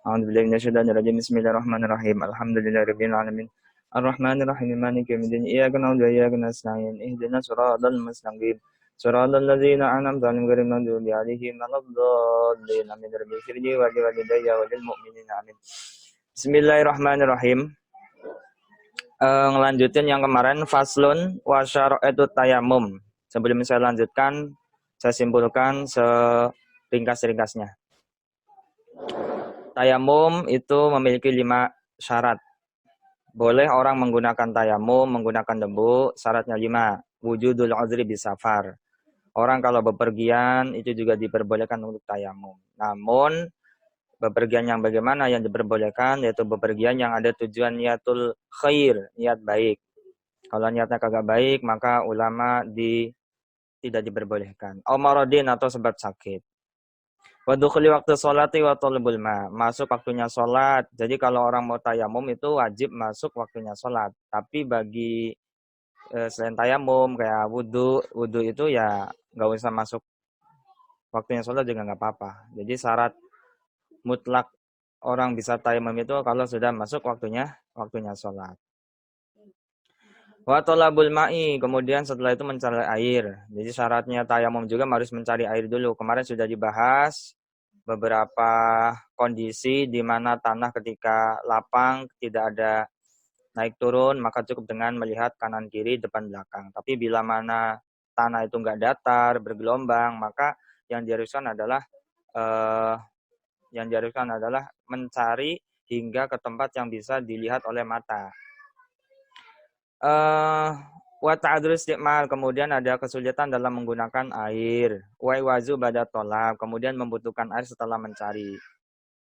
A'udzubillahi minasyaitonir rajim. Bismillahirrahmanirrahim. Alhamdulillahirabbil alamin. Arrahmanirrahim. Maliki yaumiddin. Iyyaka na'budu wa iyyaka nasta'in. Ihdinas siratal mustaqim. Siratal ladzina an'amta 'alaihim ghairil maghdubi 'alaihim waladdallin. Amin. Rabbil firli wa liwalidayya wa lil mu'minina. Amin. Bismillahirrahmanirrahim. Ngelanjutin yang kemarin faslun wa syara'atu tayammum. Sebelum saya lanjutkan, saya simpulkan seringkas-ringkasnya. Tayamum itu memiliki 5 syarat. Boleh orang menggunakan tayamum, menggunakan debu, syaratnya 5. Wujudul uzri bisafar. Orang kalau bepergian itu juga diperbolehkan untuk tayamum. Namun bepergian yang bagaimana yang diperbolehkan, yaitu bepergian yang ada tujuan niatul khair, niat baik. Kalau niatnya kagak baik, maka ulama tidak diperbolehkan. Omarodin atau sebab sakit. Wadukhuli waktu sholati wa talabul ma. Masuk waktunya sholat. Jadi kalau orang mau tayamum itu wajib masuk waktunya sholat. Tapi bagi selain tayamum kayak wudhu itu ya nggak usah masuk waktunya sholat juga nggak apa-apa. Jadi syarat mutlak orang bisa tayamum itu kalau sudah masuk waktunya sholat. Wa talabul ma'i, kemudian setelah itu mencari air. Jadi syaratnya tayamum juga harus mencari air dulu. Kemarin sudah dibahas beberapa kondisi di mana tanah ketika lapang tidak ada naik turun, maka cukup dengan melihat kanan kiri depan belakang. Tapi bila mana tanah itu enggak datar, bergelombang, maka yang diharuskan adalah mencari hingga ke tempat yang bisa dilihat oleh mata. Wa ta'adzur istiqmal, kemudian ada kesulitan dalam menggunakan air. Wa wazu bada tolab, kemudian membutuhkan air setelah mencari.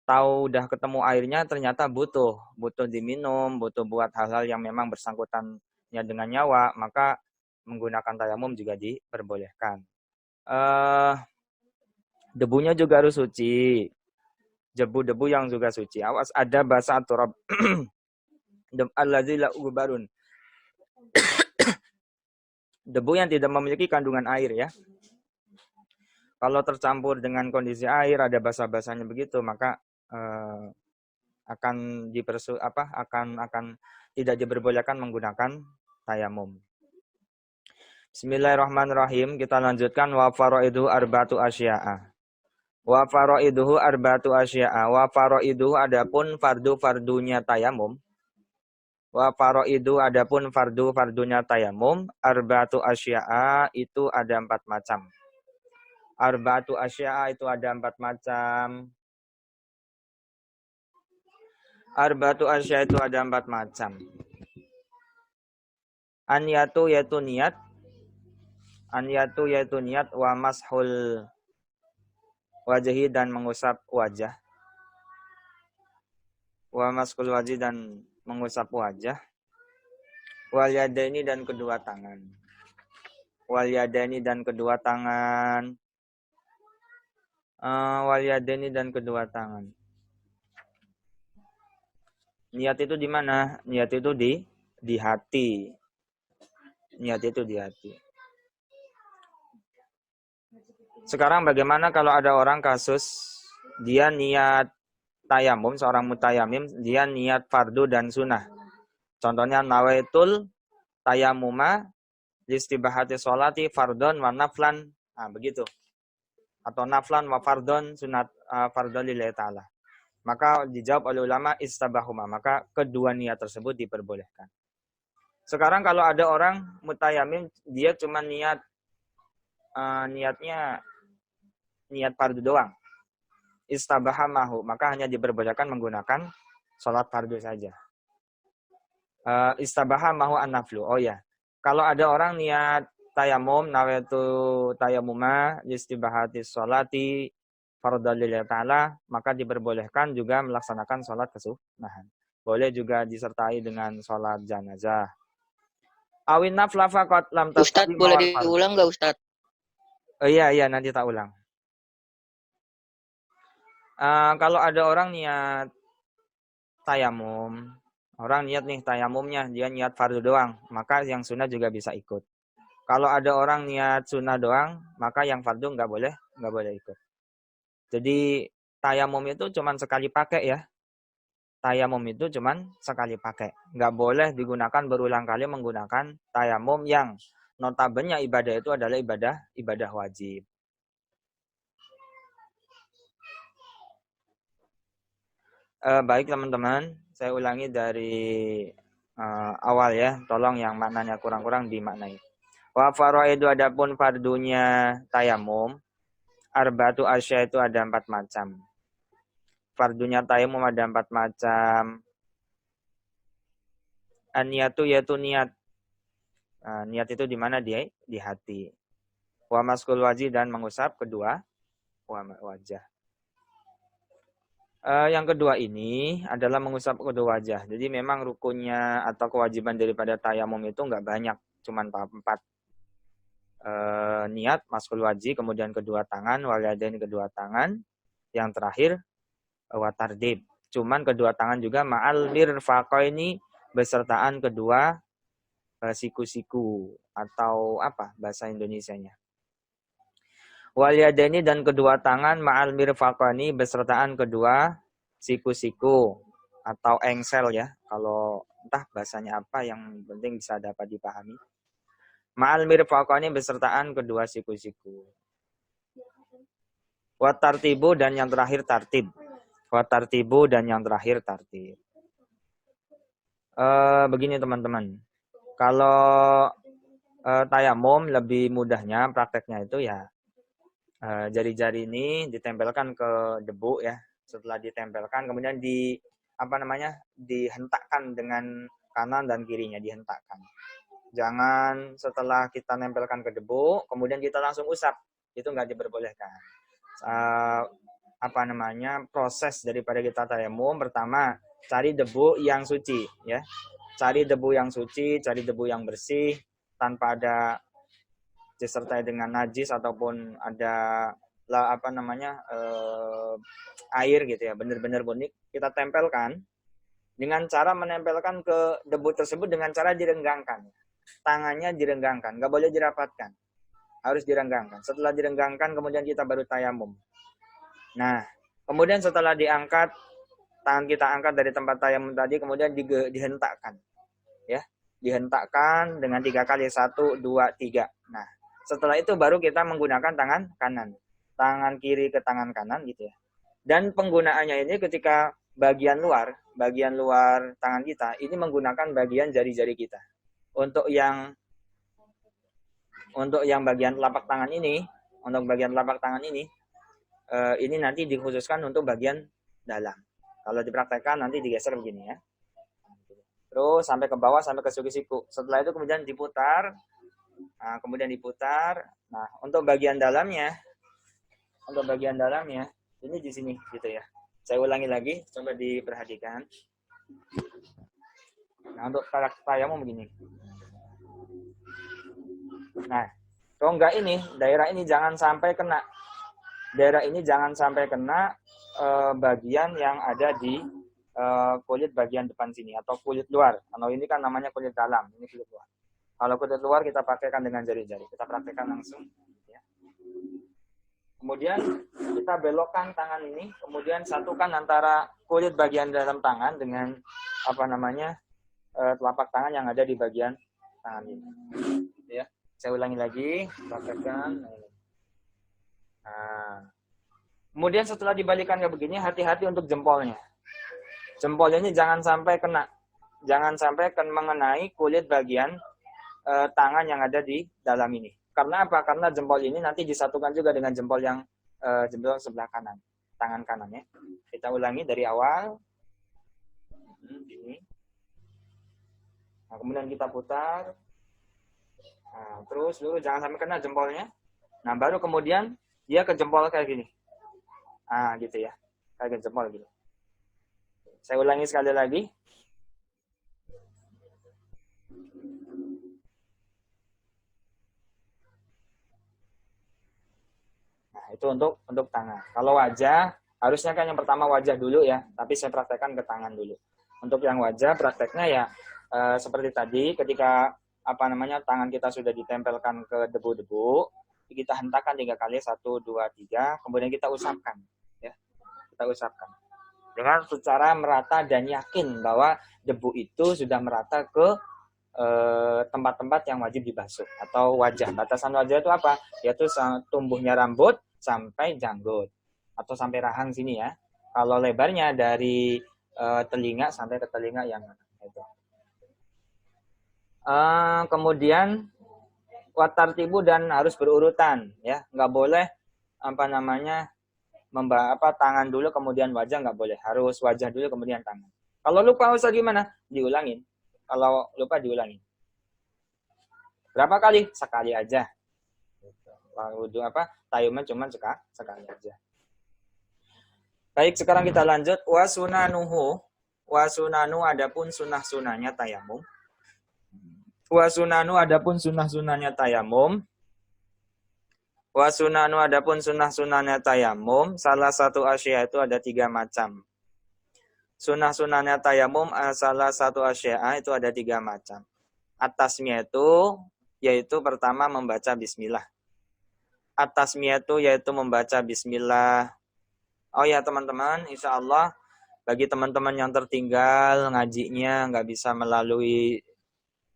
Tahu udah ketemu airnya ternyata butuh diminum, butuh buat hal-hal yang memang bersangkutannya dengan nyawa, maka menggunakan tayamum juga diperbolehkan. Debunya juga harus suci. Debu-debu yang juga suci. Awas ada basa turab. Allazi la ubarun. Debu yang tidak memiliki kandungan air ya. Kalau tercampur dengan kondisi air ada basah-basahnya begitu, maka akan tidak diperbolehkan menggunakan tayamum. Bismillahirrahmanirrahim. Kita lanjutkan wa faraidu arba'atu asya'a. Wa faraiduhu arba'atu asya'a. Wa faraiduhu adapun fardu-fardunya tayamum. Wa faraidu adapun fardu-fardunya tayamum, arba'atu asya'a itu ada 4 macam. Arba'atu asya'a itu ada 4 macam. Arba'atu asya'a itu ada 4 macam. An-niyatu yaitu niat. An-niyatu yaitu niat wa mashul wajhi dan mengusap wajah. Wa mashul wajhi dan mengusap wajah. Wal yadaini dan kedua tangan. Wal yadaini dan kedua tangan. Wal yadaini dan kedua tangan. Niat itu di mana? Niat itu di hati. Niat itu di hati. Sekarang bagaimana kalau ada orang kasus dia niat tayamum, seorang mutayamim, dia niat fardu dan sunnah. Contohnya nawaitul tayamuma listibahati sholati fardon wa naflan. Nah, begitu. Atau naflan wa fardon sunat fardon lillahi ta'ala. Maka dijawab oleh ulama istabahuma. Maka kedua niat tersebut diperbolehkan. Sekarang kalau ada orang mutayamim, dia cuma niatnya niat fardu doang. Istabahamahu. Maka hanya diperbolehkan menggunakan sholat fardu saja. Istabahamahu an-naflu. Oh ya. Kalau ada orang niat tayamum, nawaitu tayamuma listibahati sholati fardhu lillahi ta'ala, maka diperbolehkan juga melaksanakan sholat kesunahan. Boleh juga disertai dengan sholat janazah. Awin nafla faqat lam tastaqim. Ustadz boleh diulang nggak Ustadz? Oh iya nanti tak ulang. Kalau ada orang niat tayamum, orang niat nih tayamumnya, dia niat fardu doang, maka yang sunnah juga bisa ikut. Kalau ada orang niat sunnah doang, maka yang fardu nggak boleh ikut. Jadi tayamum itu cuman sekali pakai ya. Tayamum itu cuman sekali pakai. Nggak boleh digunakan berulang kali menggunakan tayamum yang notabene ibadah itu adalah ibadah wajib. Baik teman-teman, saya ulangi dari awal ya. Tolong yang maknanya kurang-kurang dimaknai. Wa faraidu adapun fardunya tayamum, arba'atu asya itu ada 4 macam. Fardunya tayamum ada 4 macam. An-niyatu yaitu niat. Niat itu di mana dia? Di hati. Wa maskul wajih dan mengusap kedua wajah. Yang kedua ini adalah mengusap kedua wajah. Jadi memang rukunnya atau kewajiban daripada tayamum itu enggak banyak, cuman 4. Niat, maskul wajih, kemudian kedua tangan, wal yadain kedua tangan, yang terakhir watardib. Cuman kedua tangan juga ma'al mirfaqaini besertaan kedua siku-siku atau apa bahasa Indonesianya. Wal yadaini dan kedua tangan ma'al mirfaqani besertaan kedua siku-siku atau engsel ya. Kalau entah bahasanya apa yang penting bisa dapat dipahami. Ma'al mirfaqani besertaan kedua siku-siku. Wa tartibu dan yang terakhir tartib. Wa tartibu dan yang terakhir tartib. Begini teman-teman. Kalau tayamum lebih mudahnya prakteknya itu ya jari-jari ini ditempelkan ke debu ya. Setelah ditempelkan kemudian dihentakkan dengan kanan dan kirinya, dihentakkan. Jangan setelah kita nempelkan ke debu kemudian kita langsung usap. Itu enggak diperbolehkan. Proses daripada kita tayamum pertama cari debu yang suci ya. Cari debu yang suci, cari debu yang bersih tanpa ada disertai dengan najis ataupun ada air gitu ya, benar-benar unik. Kita tempelkan dengan cara menempelkan ke debu tersebut dengan cara direnggangkan. Tangannya direnggangkan, nggak boleh dirapatkan. Harus direnggangkan. Setelah direnggangkan kemudian kita baru tayamum. Nah, kemudian setelah diangkat, tangan kita angkat dari tempat tayamum tadi kemudian dihentakkan. Ya, dihentakkan dengan 3 kali 1 2 3. Nah, setelah itu baru kita menggunakan tangan kanan. Tangan kiri ke tangan kanan gitu ya. Dan penggunaannya ini ketika bagian luar tangan kita ini menggunakan bagian jari-jari kita. Untuk yang bagian telapak tangan ini, ini nanti dikhususkan untuk bagian dalam. Kalau dipraktekkan nanti digeser begini ya. Terus sampai ke bawah, sampai ke siku-siku. Setelah itu kemudian diputar. Nah, untuk bagian dalamnya, ini di sini gitu ya. Saya ulangi lagi, coba diperhatikan. Nah, untuk tayamum begini. Nah, rongga ini, daerah ini jangan sampai kena. Bagian yang ada di kulit bagian depan sini atau kulit luar. Kalau ini kan namanya kulit dalam, ini kulit luar. Kalau kulit luar kita praktekkan dengan jari-jari. Kita praktekkan langsung. Ya. Kemudian kita belokkan tangan ini, kemudian satukan antara kulit bagian dalam tangan dengan telapak tangan yang ada di bagian tangan ini. Ya. Saya ulangi lagi, praktekkan. Nah, kemudian setelah dibalikan ke begini, hati-hati untuk jempolnya. Jempolnya ini jangan sampai mengenai kulit bagian tangan yang ada di dalam ini. Karena apa? Karena jempol ini nanti disatukan juga dengan jempol yang jempol sebelah kanan, tangan kanannya. Kita ulangi dari awal. Ini. Nah, kemudian kita putar. Nah, terus dulu jangan sampai kena jempolnya. Nah, baru kemudian dia ke jempol kayak gini. Ah, gitu ya. Kayak jempol gitu. Saya ulangi sekali lagi. Nah, itu untuk tangan. Kalau wajah, harusnya kan yang pertama wajah dulu ya, tapi saya praktekkan ke tangan dulu. Untuk yang wajah, prakteknya ya seperti tadi, ketika tangan kita sudah ditempelkan ke debu-debu, kita hentakkan 3 kali, 1, 2, 3, kemudian kita usapkan. Ya. kita usapkan. Dengan secara merata dan yakin bahwa debu itu sudah merata ke tempat-tempat yang wajib dibasuh atau wajah. Batasan wajah itu apa? Yaitu tumbuhnya rambut sampai janggut atau sampai rahang sini ya. Kalau lebarnya dari telinga sampai ke telinga yang itu. Kemudian watartibu dan harus berurutan ya, nggak boleh tangan dulu kemudian wajah, nggak boleh, harus wajah dulu kemudian tangan. Kalau lupa Ustaz gimana? Diulangin. Kalau lupa diulangin. Berapa kali? Sekali aja. Wudu tayamum cuma sekali aja. Baik, sekarang kita lanjut. Wasunanuhu. Wasunanu adapun sunah-sunahnya tayamum. Wasunanu adapun sunah-sunahnya tayamum. Wasunanu adapun sunah-sunahnya tayamum. Salah satu asya itu ada 3 macam. Sunah-sunahnya tayamum salah satu asya itu ada 3 macam. Atasnya itu yaitu pertama membaca bismillah. Atasnya itu yaitu membaca bismillah. Oh ya teman-teman, insya Allah bagi teman-teman yang tertinggal ngajinya nggak bisa melalui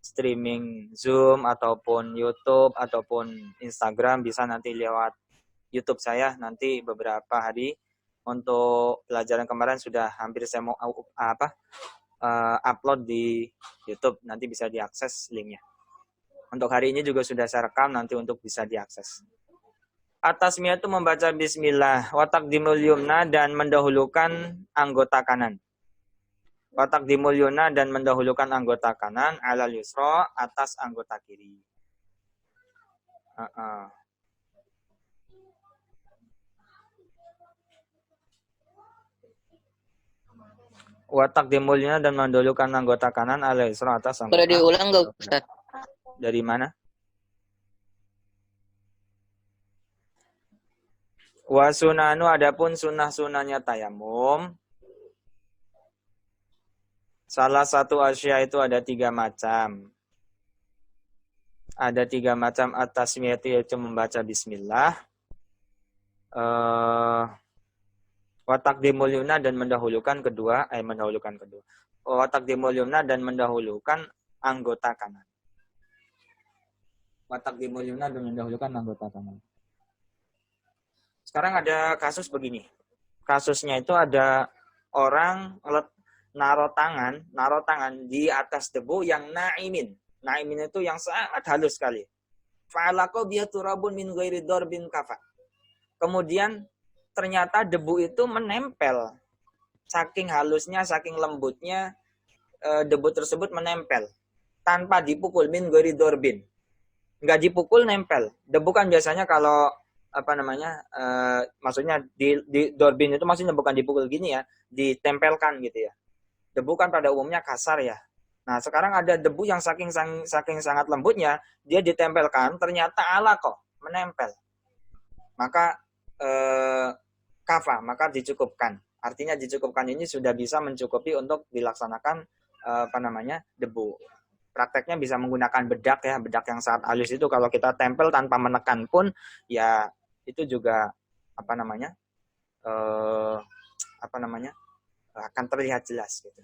streaming Zoom ataupun YouTube ataupun Instagram, bisa nanti lewat YouTube saya nanti beberapa hari. Untuk pelajaran kemarin sudah hampir saya mau upload di YouTube, nanti bisa diakses linknya. Untuk hari ini juga sudah saya rekam nanti untuk bisa diakses. Atasnya itu membaca bismillah, wataqdimul yumna dan mendahulukan anggota kanan. Wataqdimul yumna dan mendahulukan anggota kanan alal yusra atas anggota kiri. Wataqdimul yumna dan mendahulukan anggota kanan alal yusra atas anggota. Boleh diulang nggak Ustaz? Dari mana? Wasunanu adapun sunah-sunahnya tayamum. Salah satu asya itu ada 3 macam. Ada 3 macam atasnya yaitu membaca bismillah. Wataqdimul yumna dan mendahulukan kedua. Wataqdimul yumna dan mendahulukan anggota kanan. Wataqdimul yumna dan mendahulukan anggota kanan. Sekarang ada kasus begini. Kasusnya itu ada orang naruh tangan di atas debu yang naimin. Naimin itu yang sangat halus sekali. Fa'alaqo biha turabun min ghairi darbin kafa. Kemudian ternyata debu itu menempel. Saking halusnya, saking lembutnya debu tersebut menempel tanpa dipukul, min ghairi darbin. Enggak dipukul, nempel. Debu kan biasanya kalau maksudnya di dorbin itu maksudnya bukan dipukul gini ya, ditempelkan gitu ya. Debu kan pada umumnya kasar ya. Nah, sekarang ada debu yang saking sangat lembutnya, dia ditempelkan, ternyata kok menempel. Maka kafa, maka dicukupkan. Artinya dicukupkan ini sudah bisa mencukupi untuk dilaksanakan debu. Prakteknya bisa menggunakan bedak ya, bedak yang sangat halus itu kalau kita tempel tanpa menekan pun ya itu juga akan terlihat jelas gitu.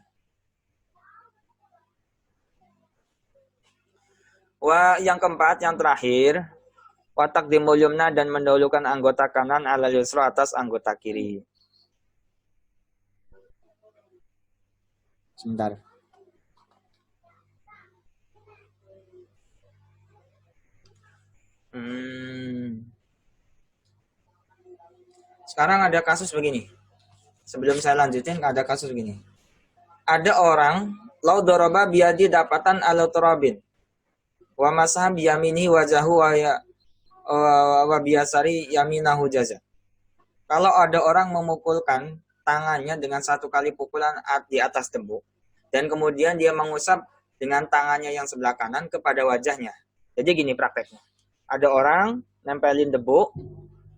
Yang keempat, yang terakhir, wataqdimul yumna dan mendahulukan anggota kanan alal yusra atas anggota kiri. Sebentar. Sekarang ada kasus begini. Sebelum saya lanjutin, ada kasus begini. Ada orang, lau doroba biadi dapatan ala turabin. Wa masah biyamini wajahu wa biyasari yaminahu jaza. Kalau ada orang memukulkan tangannya dengan 1 kali pukulan di atas debu, dan kemudian dia mengusap dengan tangannya yang sebelah kanan kepada wajahnya. Jadi gini prakteknya. Ada orang nempelin debu,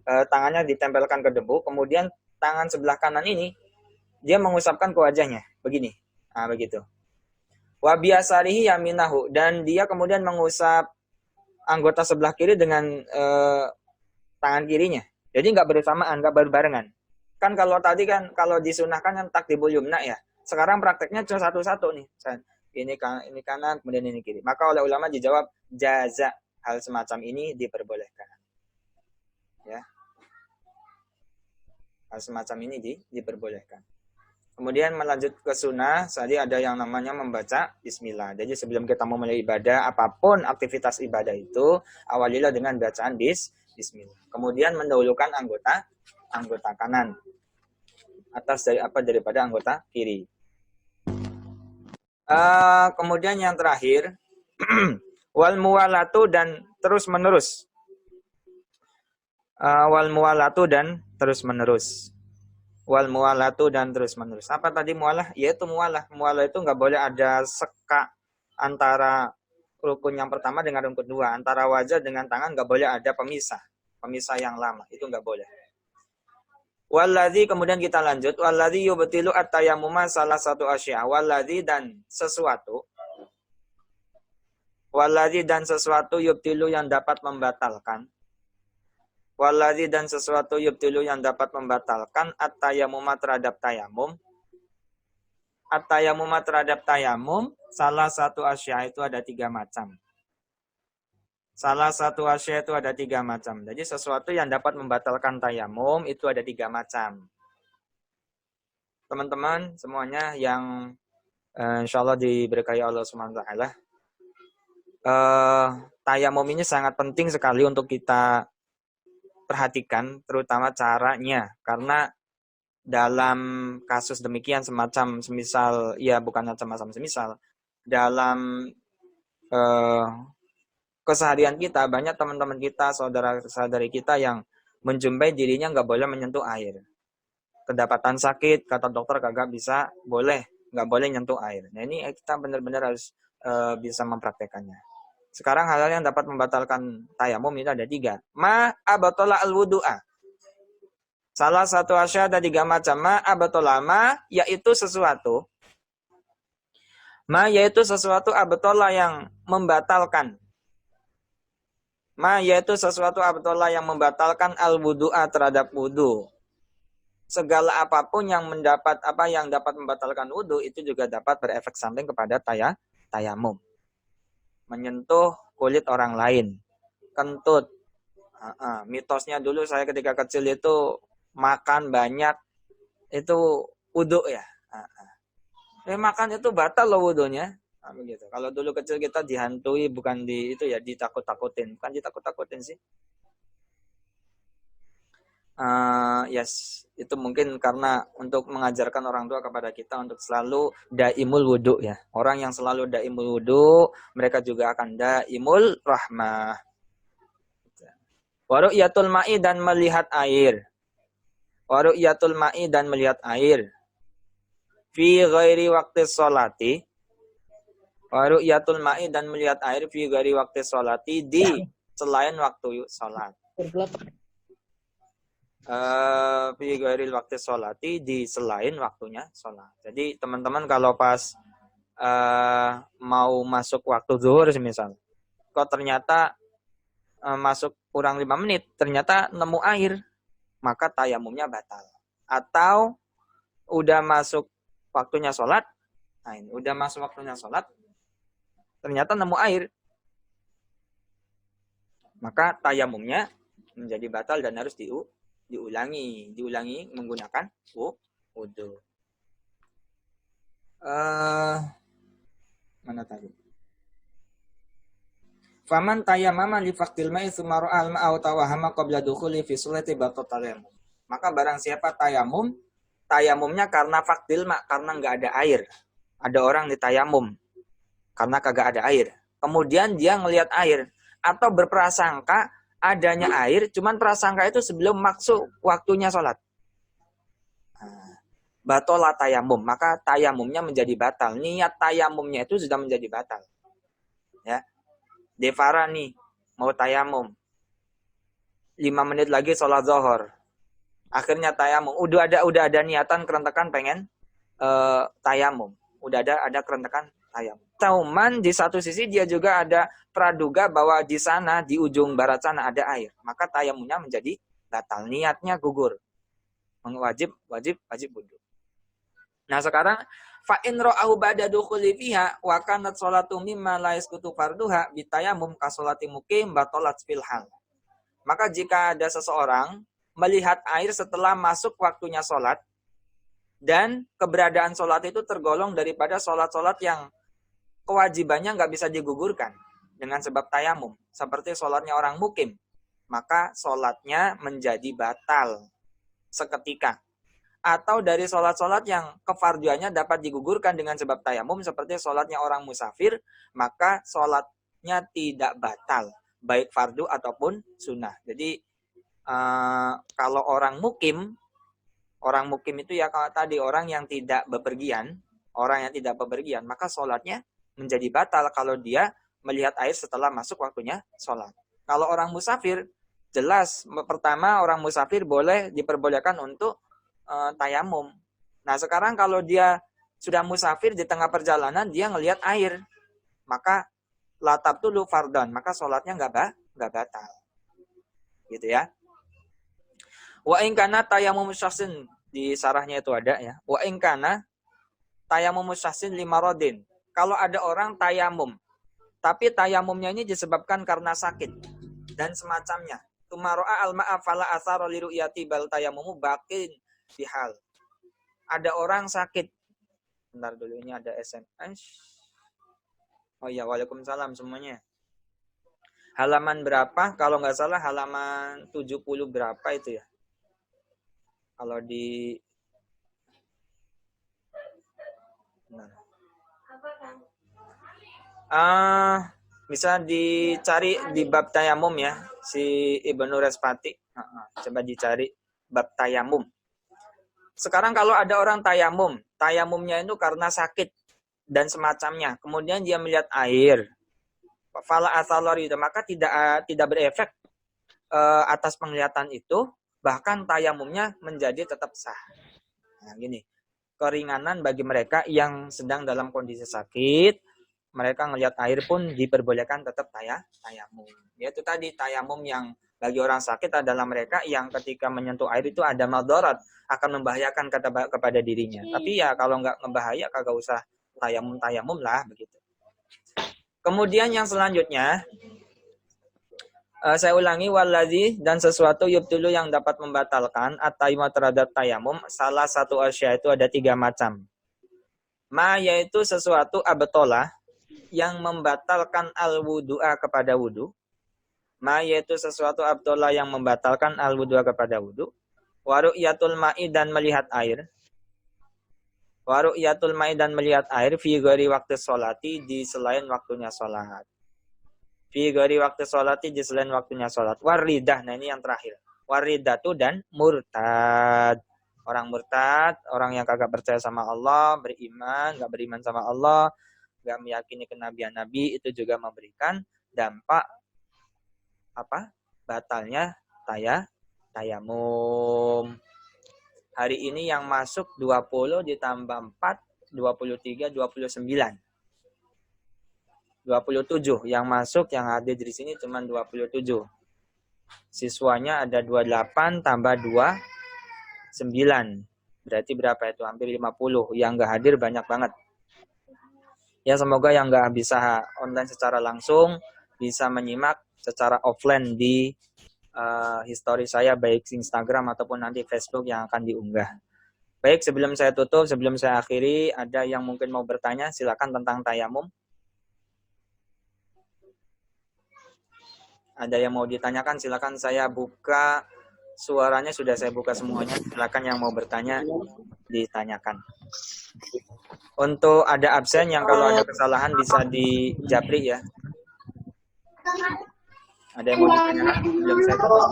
tangannya ditempelkan ke debu, kemudian tangan sebelah kanan ini dia mengusapkan ke wajahnya, begini. Nah, begitu. Wa biasarihi yaminahu, dan dia kemudian mengusap anggota sebelah kiri dengan tangan kirinya. Jadi nggak bersamaan, nggak berbarengan. Kan kalau tadi kan kalau disunahkan kan takdibul yumna ya. Sekarang prakteknya cuma satu-satu nih. Ini kanan, kemudian ini kiri. Maka oleh ulama dijawab jaza, hal semacam ini diperbolehkan. Ya. Hal semacam ini diperbolehkan. Kemudian melanjut ke sunnah, tadi ada yang namanya membaca bismillah. Jadi sebelum kita memulai ibadah, apapun aktivitas ibadah itu, awalilah dengan bacaan bismillah. Kemudian mendahulukan anggota kanan atas daripada anggota kiri. Kemudian yang terakhir, wal muwalatu dan terus menerus. Wal muwalatu dan terus menerus. Wal muwalatu dan terus menerus. Apa tadi muwalah? Yaitu muwalah. Muwalah itu nggak boleh ada seka antara rukun yang pertama dengan rukun kedua. Antara wajah dengan tangan nggak boleh ada pemisah. Pemisah yang lama. Itu nggak boleh. Walladzi, kemudian kita lanjut. Walladzi yubtilu at-tayammuma salah satu asya. Walladzi dan sesuatu. Walladzi dan sesuatu yubtilu yang dapat membatalkan. Walladzi dan sesuatu yubtilu yang dapat membatalkan at-tayammuma terhadap tayamum. At-tayammuma terhadap tayamum, salah satu asya itu ada 3 macam. Salah satu asya itu ada 3 macam. Jadi sesuatu yang dapat membatalkan tayamum itu ada 3 macam. Teman-teman semuanya yang insyaallah diberkahi Allah Subhanahu wa taala. Tayamum ini sangat penting sekali untuk kita perhatikan, terutama caranya, karena dalam kasus demikian semacam semisal, ya bukan macam-macam semisal, dalam keseharian kita, banyak teman-teman kita, saudara-saudari kita yang menjumpai dirinya nggak boleh menyentuh air. Kedapatan sakit, kata dokter kagak bisa, nggak boleh nyentuh air. Nah ini kita benar-benar harus bisa mempraktekannya. Sekarang hal-hal yang dapat membatalkan tayamum itu ada 3. Ma abatola al-wudu'a. Salah satu asya ada 3 macam. Ma abatola, ma yaitu sesuatu. Ma yaitu sesuatu abatola yang membatalkan. Ma yaitu sesuatu abatola yang membatalkan al-wudu'a terhadap wudu. Segala apapun yang dapat membatalkan wudu itu juga dapat berefek samping kepada tayamum. Menyentuh kulit orang lain, kentut. Mitosnya dulu saya ketika kecil itu makan banyak itu wudu ya. Makan itu batal loh wudunya. Begitu. Kalau dulu kecil kita dihantui bukan ditakut-takutin, bukan ditakut-takutin sih. Yes, itu mungkin karena untuk mengajarkan orang tua kepada kita untuk selalu daimul wudu ya. Orang yang selalu daimul wudu, mereka juga akan daimul rahmah. Waru'yatul ma'i dan melihat air. Waru'yatul ma'i dan melihat air. Fi ghairi waqti sholati. Waru'yatul ma'i dan melihat air fi ghairi waqti sholati di selain waktu sholat. Fi ghairil waqti sholati di selain waktunya sholat. Jadi teman-teman kalau pas mau masuk waktu zuhur misal, kok ternyata masuk kurang 5 menit, ternyata nemu air, maka tayamumnya batal. Atau udah masuk waktunya sholat, ternyata nemu air, maka tayamumnya menjadi batal dan harus diulangi menggunakan wudu. Mana tadi? Faman tayammama li faqdil ma'i tsumma ra'al ma'a aw tawahhama qabla dukhuli fi sholati batal. Maka barang siapa tayamumnya karena faqdil ma', karena enggak ada air. Ada orang ditayamum karena kagak ada air. Kemudian dia ngelihat air atau berprasangka adanya air, cuman prasangka itu sebelum masuk waktunya sholat. Batola tayamum, maka tayamumnya menjadi batal. Niat tayamumnya itu sudah menjadi batal. Ya, Devara nih mau tayamum, 5 menit lagi sholat zuhur. Akhirnya tayamum, udah ada niatan kerentakan pengen tayamum, udah ada kerentakan tayamum. Cuman di satu sisi dia juga ada praduga bahwa di sana, di ujung barat sana ada air. Maka tayamumnya menjadi batal. Niatnya gugur. Wajib wudu. Nah, sekarang fa in ra'ahu ba'da dukhuli fiha wa kanat sholatu mimma la yasqutu farduha bitayamum ka sholati muqim batalat fil hal. Maka jika ada seseorang melihat air setelah masuk waktunya sholat, dan keberadaan sholat itu tergolong daripada sholat-sholat yang kewajibannya nggak bisa digugurkan dengan sebab tayamum, seperti sholatnya orang mukim, maka sholatnya menjadi batal seketika. Atau dari sholat-sholat yang kefarduannya dapat digugurkan dengan sebab tayamum, seperti sholatnya orang musafir, maka sholatnya tidak batal, baik fardu ataupun sunnah. Jadi kalau orang mukim itu ya kalau tadi orang yang tidak bepergian, maka sholatnya menjadi batal kalau dia melihat air setelah masuk waktunya sholat. Kalau orang musafir, jelas pertama orang musafir diperbolehkan untuk tayamum. Nah, sekarang kalau dia sudah musafir di tengah perjalanan, dia ngelihat air, maka latab dulu fardhan, maka sholatnya nggak batal. Gitu ya. Wa in kana tayamum syahsin, di sarahnya itu ada ya. Wa in kana tayamum syahsin limaradin. Kalau ada orang tayamum, tapi tayamumnya ini disebabkan karena sakit dan semacamnya. Tumaro'a al-ma'a fala athara li ru'yati bal tayamumu baqin bihal. Ada orang sakit. Bentar dulu, ini ada SMS. Oh iya, waalaikumsalam semuanya. Halaman berapa? Kalau nggak salah halaman 70 berapa itu ya? Kalau di bisa dicari di bab tayamum ya, si Ibnu Respati. Coba dicari bab tayamum. Sekarang kalau ada orang tayamumnya itu karena sakit dan semacamnya, kemudian dia melihat air, fala athalari, maka tidak berefek atas penglihatan itu, bahkan tayamumnya menjadi tetap sah. Nah, gini, keringanan bagi mereka yang sedang dalam kondisi sakit, mereka ngelihat air pun diperbolehkan tetap tayamum. Yaitu tadi tayamum yang bagi orang sakit adalah mereka yang ketika menyentuh air itu ada madarat, akan membahayakan kepada dirinya. Tapi ya kalau nggak ngebahaya kagak usah tayamum lah begitu. Kemudian yang selanjutnya saya ulangi, waladhi, dan sesuatu yubtulu yang dapat membatalkan at-tayammum terhadap tayamum, salah satu asya itu ada 3 macam. Ma yaitu sesuatu abtolah yang membatalkan al-wudu'a kepada wudu. Ma yaitu sesuatu abtolah yang membatalkan al-wudu'a kepada wudu. Waru'yatul ma'i dan melihat air. Waru'yatul ma'i dan melihat air fi ghairi waktu sholati, di selain waktunya sholat. Fi ghairi waktu sholati, di selain waktunya sholat. Waridah, nah ini yang terakhir. Waridatu dan murtad. Orang murtad, orang yang kagak percaya sama Allah, gak beriman sama Allah, gak meyakini kenabian Nabi, itu juga memberikan dampak batalnya tayamum. Hari ini yang masuk 20 ditambah 4, 23, 29. 27 yang masuk, yang hadir di sini cuma 27. Siswanya ada 28 tambah 2, 9. Berarti berapa itu? Hampir 50. Yang nggak hadir banyak banget. Ya, semoga yang nggak bisa online secara langsung bisa menyimak secara offline di history saya, baik Instagram ataupun nanti Facebook yang akan diunggah. Baik, sebelum saya tutup, sebelum saya akhiri, ada yang mungkin mau bertanya, silakan tentang tayamum. Ada yang mau ditanyakan, silakan. Saya buka suaranya, sudah saya buka semuanya. Silakan yang mau bertanya, ditanyakan. Untuk ada absen yang kalau ada kesalahan bisa dijapri ya. Ada yang mau ditanyakan sebelum saya tutup?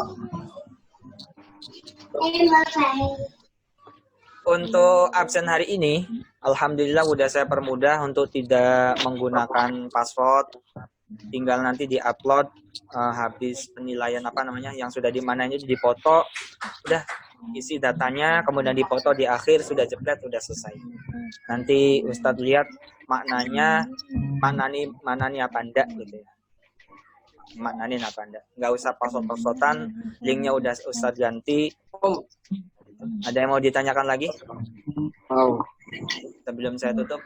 Untuk absen hari ini, alhamdulillah udah saya permudah untuk tidak menggunakan password. Tinggal nanti di-upload habis penilaian yang sudah dimana itu dipoto, udah isi datanya, kemudian dipoto di akhir, sudah jepret, sudah selesai. Nanti Ustadz lihat maknanya, maknani apa enggak gitu ya. Maknanin apa enggak. Enggak usah password-passwordan, linknya udah Ustadz ganti. Ada yang mau ditanyakan lagi? Wow. Sebelum saya tutup.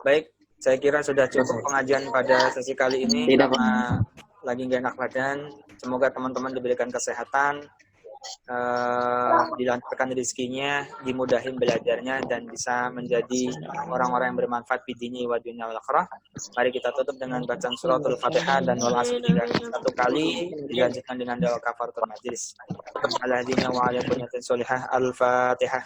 Baik, saya kira sudah cukup pengajian pada sesi kali ini karena lagi nggak enak badan. Semoga teman-teman diberikan kesehatan, dilancarkan rezekinya, dimudahin belajarnya, dan bisa menjadi orang-orang yang bermanfaat di dini wa dunya wal akhirah. Mari kita tutup dengan bacaan suratul Fatihah dan wal asri 1 kali, dilanjutkan dengan doa kafaratul majlis. Al-hadina wa ala kunyatin solihah. Al-Fatihah.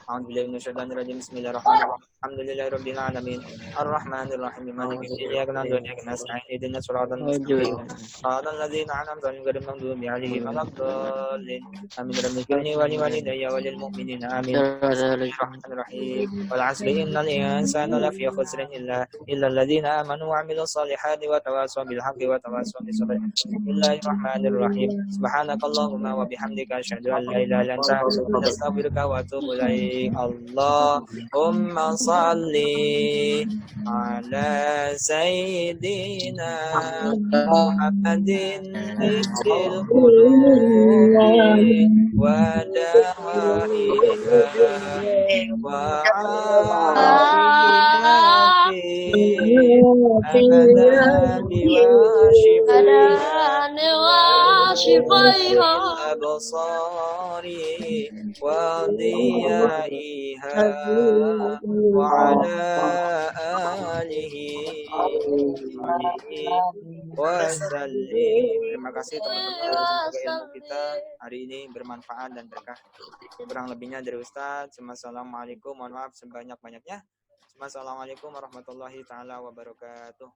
A'udzubillahi minasyaitonir rajim. Bismillahirrahmanirrahim. Alhamdulillahirabbil alamin. Arrahmanirrahim. Maliki yaumiddin. Iyyaka na'budu wa iyyaka nasta'in. Ihdinas siratal mustaqim. Shiratal ladzina an'amta 'alaihim ghairil maghdubi 'alaihim waladdallin. Amin. Rabbikani wa liwalidayya wa lil mu'minina. Amin. Bismillahirrahmanirrahim. Wal 'asri innal insana lafi khusrin illa alladzina amanu wa 'amilus solihati wa tawassaw bil haqqi wa tawassaw bis sabr. Bismillahirrahmanirrahim. Subhanakallahumma wa bihamdika asyhadu an la ilaha illa anta astaghfiruka wa atubu ilaik. Allahumma salli ala sayyidina Muhammadin nuril qulubi wa dawaiha wa abadani wa shifaiha absari wa diyaiha wa ala alihi wa sallim. Terima kasih teman-teman, semoga ilmu kita hari ini bermanfaat dan berkah. Kurang lebihnya dari Ustadz. Assalamualaikum, mohon maaf sebanyak-banyaknya. Assalamualaikum warahmatullahi taala wabarakatuh.